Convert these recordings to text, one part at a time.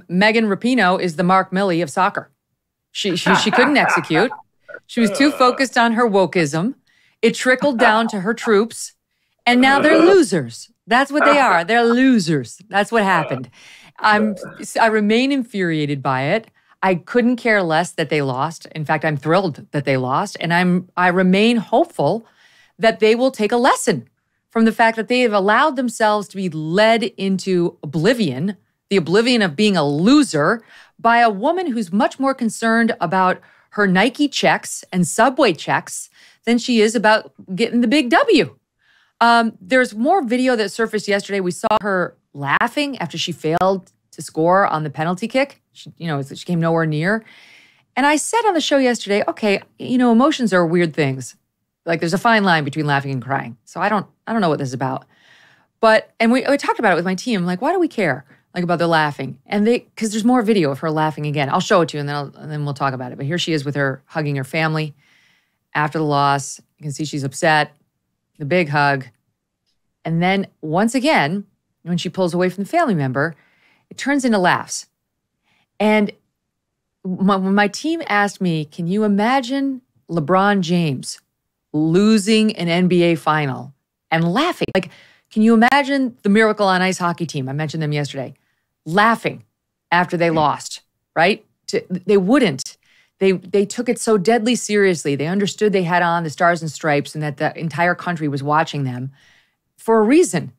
Megan Rapinoe is the Mark Milley of soccer. She couldn't execute. She was too focused on her wokeism. It trickled down to her troops, and now they're losers. That's what they are. They're losers. That's what happened. I remain infuriated by it. I couldn't care less that they lost. In fact, I'm thrilled that they lost, and I remain hopeful that they will take a lesson from the fact that they have allowed themselves to be led into oblivion, the oblivion of being a loser, by a woman who's much more concerned about her Nike checks and Subway checks than she is about getting the big W. There's more video that surfaced yesterday. We saw her laughing after she failed to score on the penalty kick. She came nowhere near. And I said on the show yesterday, okay, emotions are weird things. Like there's a fine line between laughing and crying. So I don't know what this is about. And we talked about it with my team. Like, why do we care? Like about the laughing? And because there's more video of her laughing again. I'll show it to you and then we'll talk about it. But here she is with her hugging her family after the loss. You can see she's upset, the big hug. And then once again, when she pulls away from the family member, it turns into laughs. And when my team asked me, can you imagine LeBron James losing an NBA final and laughing? Like, can you imagine the Miracle on Ice hockey team? I mentioned them yesterday. Laughing after they lost, right? They wouldn't. They took it so deadly seriously. They understood they had on the Stars and Stripes and that the entire country was watching them for a reason.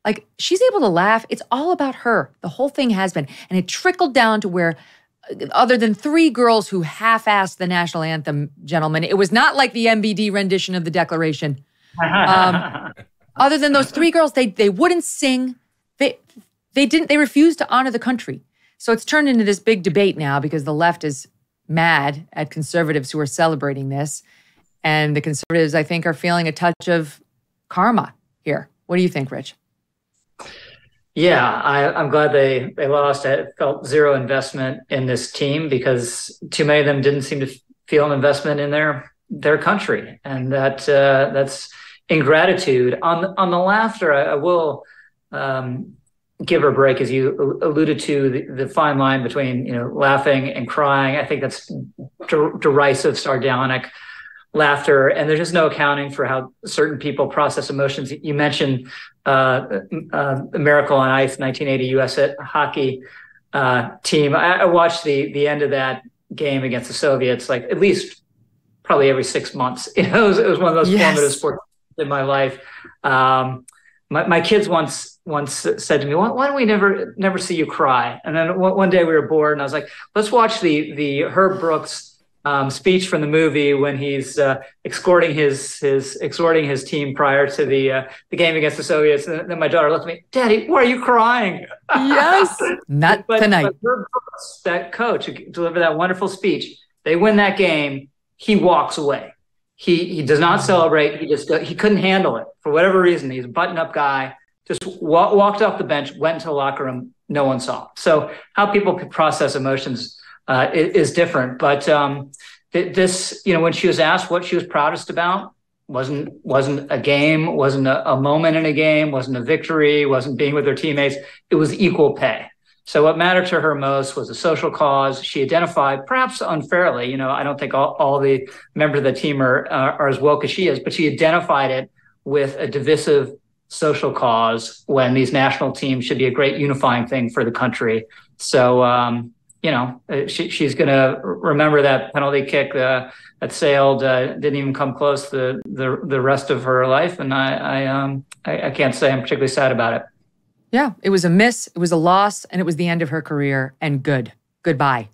Like, she's able to laugh. It's all about her. The whole thing has been. And it trickled down to where, other than 3 girls who half-assed the national anthem, gentlemen, it was not like the MBD rendition of the Declaration. Other than those 3 girls, they wouldn't sing. They refused to honor the country. So it's turned into this big debate now because the left is mad at conservatives who are celebrating this. And the conservatives, I think, are feeling a touch of karma here. What do you think, Rich? Yeah, I'm glad they lost. I felt zero investment in this team because too many of them didn't seem to feel an investment in their country. And that's ingratitude. On the laughter, I will give her a break, as you alluded to, the fine line between laughing and crying. I think that's derisive, sardonic laughter, and there's just no accounting for how certain people process emotions. You mentioned Miracle on Ice, 1980 U.S. hockey team. I watched the end of that game against the Soviets like at least probably every 6 months. It was one of those formative sports in my life. My kids once said to me, why don't we never see you cry? And then one day we were bored and I was like, let's watch the Herb Brooks speech from the movie when he's exhorting his team prior to the game against the Soviets. And then my daughter looked at me, Daddy, why are you crying? Yes, not tonight. But Herb Brooks, that coach who delivered that wonderful speech, they win that game. He walks away. He does not celebrate. He couldn't handle it for whatever reason. He's a button-up guy. Just walked off the bench, went into the locker room. No one saw. So how people could process emotions is different. But this, when she was asked what she was proudest about, wasn't a game, wasn't a moment in a game, wasn't a victory, wasn't being with her teammates. It was equal pay. So what mattered to her most was a social cause. She identified, perhaps unfairly, I don't think all the members of the team are as woke as she is, but she identified it with a divisive social cause when these national teams should be a great unifying thing for the country. So, she's going to remember that penalty kick that sailed, didn't even come close the rest of her life. And I can't say I'm particularly sad about it. Yeah, it was a miss, it was a loss, and it was the end of her career, and goodbye.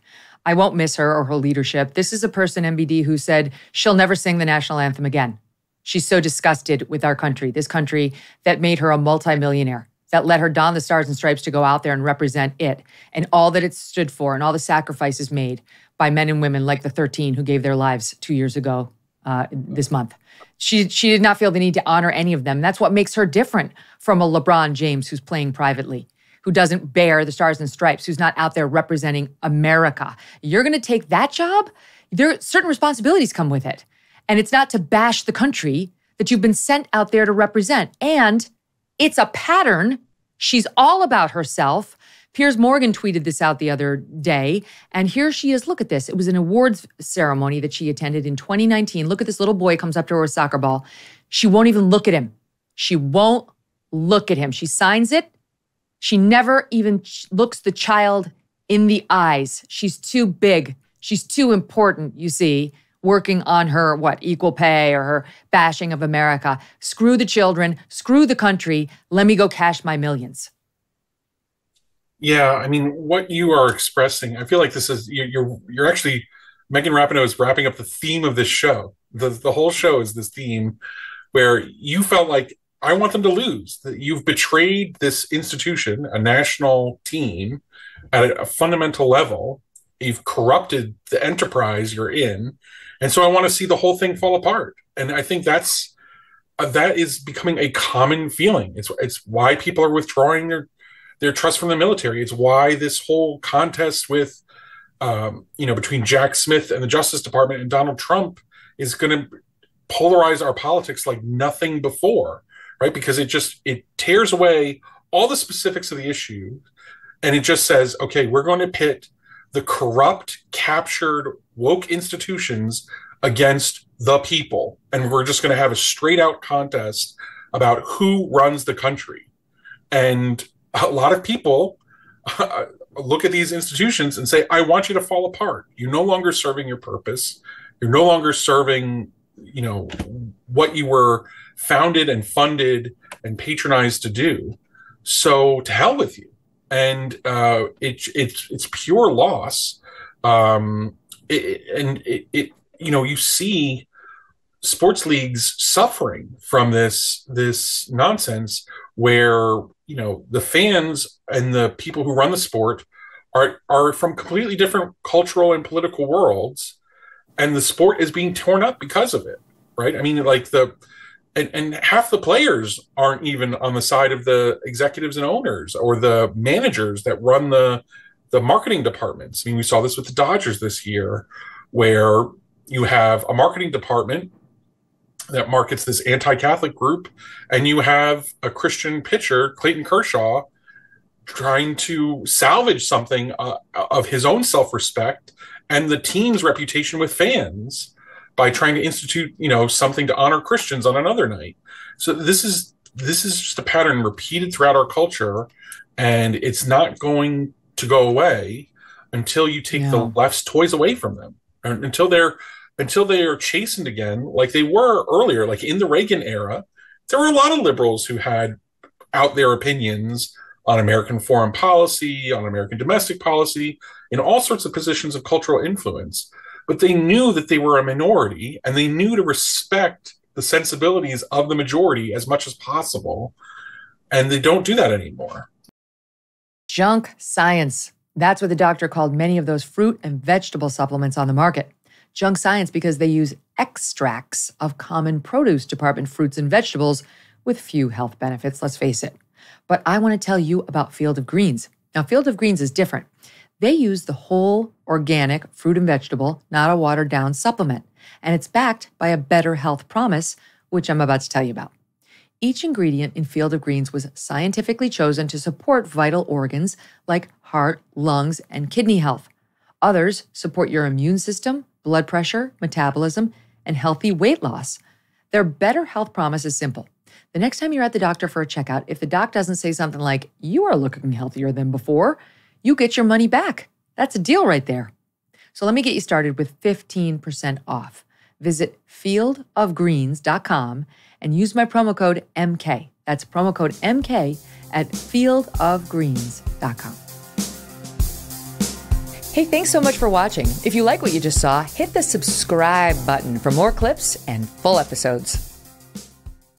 I won't miss her or her leadership. This is a person, MBD, who said she'll never sing the national anthem again. She's so disgusted with our country, this country that made her a multimillionaire, that let her don the Stars and Stripes to go out there and represent it, and all that it stood for, and all the sacrifices made by men and women like the 13 who gave their lives 2 years ago this month. She did not feel the need to honor any of them. That's what makes her different from a LeBron James who's playing privately, who doesn't bear the Stars and Stripes, who's not out there representing America. You're going to take that job? Certain responsibilities come with it. And it's not to bash the country that you've been sent out there to represent. And it's a pattern. She's all about herself Piers Morgan tweeted this out the other day, and here she is. Look at this. It was an awards ceremony that she attended in 2019. Look at this little boy comes up to her with a soccer ball. She won't even look at him. She won't look at him. She signs it. She never even looks the child in the eyes. She's too big. She's too important, you see, working on her, equal pay or her bashing of America. Screw the children, screw the country. Let me go cash my millions. Yeah, I mean, what you are expressing, I feel like this is, you're actually, Megan Rapinoe is wrapping up the theme of this show. The whole show is this theme where you felt like, I want them to lose. That you've betrayed this institution, a national team, at a fundamental level. You've corrupted the enterprise you're in. And so I want to see the whole thing fall apart. And I think that is becoming a common feeling. It's why people are withdrawing their trust from the military. It's why this whole contest with, between Jack Smith and the Justice Department and Donald Trump is going to polarize our politics like nothing before. Right? Because it tears away all the specifics of the issue, and it just says, okay, we're going to pit the corrupt, captured, woke institutions against the people, and we're just going to have a straight out contest about who runs the country. And a lot of people look at these institutions and say, I want you to fall apart. You're no longer serving your purpose. You're no longer serving, what you were founded and funded and patronized to do. So to hell with you. And it's pure loss. You see sports leagues suffering from this nonsense where, the fans and the people who run the sport are from completely different cultural and political worlds, and the sport is being torn up because of it. Right. I mean, like and half the players aren't even on the side of the executives and owners or the managers that run the marketing departments. I mean, we saw this with the Dodgers this year, where you have a marketing department that markets this anti-Catholic group, and you have a Christian pitcher, Clayton Kershaw, trying to salvage something of his own self-respect and the team's reputation with fans by trying to institute, something to honor Christians on another night. So this is just a pattern repeated throughout our culture, and it's not going to go away until you take the left's toys away from them, until they are chastened again, like they were earlier. Like in the Reagan era, there were a lot of liberals who had out their opinions on American foreign policy, on American domestic policy, in all sorts of positions of cultural influence. But they knew that they were a minority, and they knew to respect the sensibilities of the majority as much as possible. And they don't do that anymore. Junk science. That's what the doctor called many of those fruit and vegetable supplements on the market. Junk science because they use extracts of common produce department fruits and vegetables with few health benefits, let's face it. But I want to tell you about Field of Greens. Now, Field of Greens is different. They use the whole organic fruit and vegetable, not a watered-down supplement. And it's backed by a better health promise, which I'm about to tell you about. Each ingredient in Field of Greens was scientifically chosen to support vital organs like heart, lungs, and kidney health. Others support your immune system, blood pressure, metabolism, and healthy weight loss. Their better health promise is simple. The next time you're at the doctor for a checkout, if the doc doesn't say something like, you are looking healthier than before, you get your money back. That's a deal right there. So let me get you started with 15% off. Visit fieldofgreens.com and use my promo code MK. That's promo code MK at fieldofgreens.com. Hey, thanks so much for watching. If you like what you just saw, hit the subscribe button for more clips and full episodes.